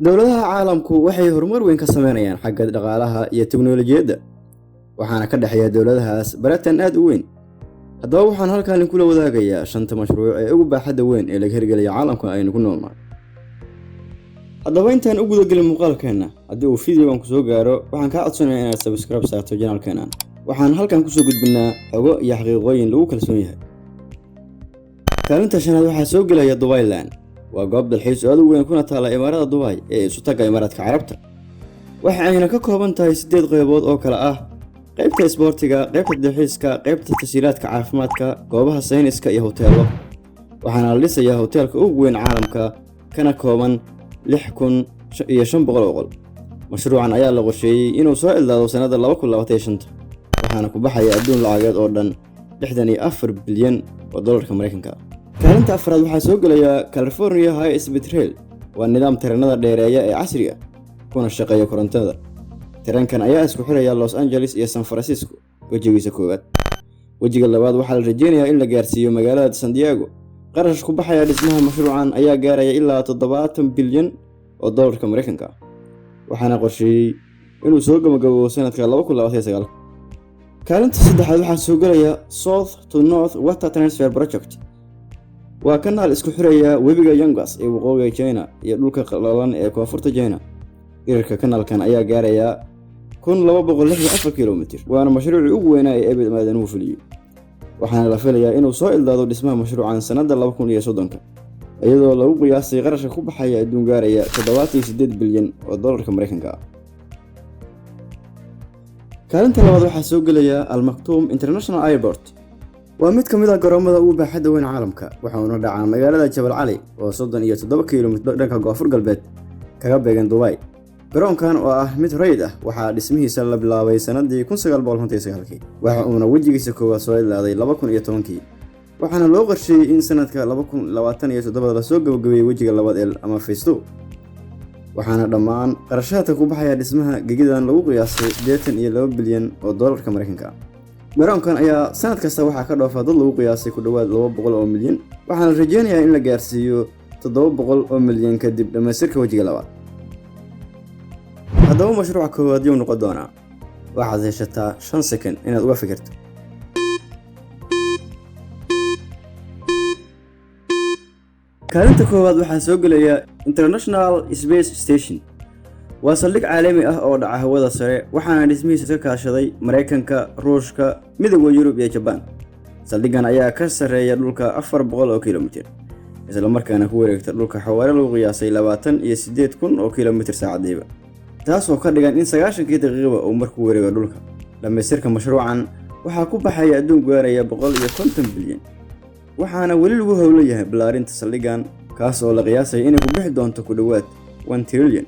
dowladaha caalamku waxay horumar weyn ka sameynayaan xagga dhaqaalaha iyo tiknoolajiyadda, waxaana ka dhexeeya dowladahaas baratan aad u weyn. haddaba waxaan halkan kula wadaagayaa 5 mashruuc ee ugu baaxadda weyn ee laga hirgeliyay caalamka aynu ku noolnahay. haddaba intaan u gudagelin muuqaalkeena, haddii uu fiidiyogan ku soo gaaro, waxaan kaa codsanayaa inaad subscribe saarto channelkeena. waxaan halkan ku soo gudbinaa xogo iyo xaqiiqooyin lagu kalsoon yahay. kaalinta shanaad waxaa soo gelaya Dubai-land. waa goob dalxiis aad u weyn kuna taala imaarada Dubai ee isu taga Imaaraadka Carabta. waxa ayna ka kooban tahay 8 qaybood oo kala ah: qaybta isboortiga, qaybta dalxiiska, qaybta tashiilaadka caafimaadka, goobaha sayniska iyo hoteelo. waxaana la dhisayaa hoteelka ugu weyn caalamka kana kooban 6,500 qol. mashruucan ayaa la qorsheeyay inuu soo ilaado sanada 2025, waxaana ku baxaya adduun lacageed oo dhan 64 bilyan oo dollarka Mareykanka ah. kaalinta afraad waxaa soo gelaya California High Speed Rail. waa nidaam tareenada dheereeya ee casriga kuna shaqeeya korontada. tareenkan ayaa isku xiraya Los Angeles iyo San Francisco wejigiisa koowaad. wejiga labaad waxaa la rajeynayaa in la gaarsiiyo magaalada San Diego. qarash ku baxaya dhismaha mashruucan ayaa gaaraya ilaa 70 bilyan oo dollarka Mareykanka ah, waxaana qorsheeyay inuu soo gabagabo sanadka 2029. kaalinta saddexaad waxaa soo gelaya South to North Water Transfer Project. waa kanaal isku xiraya webiga Yangtze ee waqooyiga China iyo dhulka qalalan ee koonfurta China. dhererka kanaalkan ayaa gaaraya 1264 kilomitir, waana mashruucii ugu weynaa ee abid maadanuhu fuliyay. waxaana la filayaa inuu soo ildaado dhismaha mashruucan sanada 2030, iyadoo lagu qiyaasay qarashka ku baxaya adduun gaaraya 78 bilyan oo dollarka Mareykanka ah. kaalinta labaad waxaa soo gelaya Al Maktoum International Airport. waa mid ka mid ah garoomada ugu baaxadda weyn caalamka, waxaana dhacaa magaalada Jabal Cali oo 37 kilomitir dhanka koonfur galbeed kaga beegan Dubai. garoonkan oo ah mid rayd ah waxaa dhismihiisa la bilaabay sanadii 1959, waxa uuna wejigiisa koowaad soo ilaaday 2010. waxaana loo qorsheeyay in sanadka 2027 la soo gabagabeeyo wejiga labaad ama phase 2. waxaana dhammaan qarashaadka ku baxaya dhismaha gegidan lagu qiyaasay 82 bilyan oo dollarka Mareykanka ah. garoonkan ayaa sanad kasta waxaa ka dhoofa dad lagu qiyaasay ku dhawaad 200 oo milyan, waxaana la rajeynayaa in la gaarsiiyo 700 oo milyan kadib dhamaystirka wejiga labaad. haddaba mashruuca koowaad yuu noqon doonaa? waxaad heshataa 5 second inaad uga fikirto. kaalinta koowaad waxaa soo gelaya International Space Station. waa saldhig caalami ah oo dhaca hawada sare, waxaana dhismihiisa ka kaashaday Mareykanka, Ruushka, Midowga Yurub iyo Japan. saldhigan ayaa ka sarreeya dhulka 400 oo kilomitir, isla markaana ku wareegta dhulka xawaare lagu qiyaasay 28,000 oo kilomitir saacadiiba, taasoo ka dhigan in 90 daqiiqo uu markuu wareego dhulka. dhamaystirka mashruucan waxaa ku baxaya adduun gaaraya 150 bilyan, waxaana weli lagu howlan yahay balaarinta saldhigan, kaas oo la qiyaasay inay ku bixi doonto ku dhawaad 1 trilyan.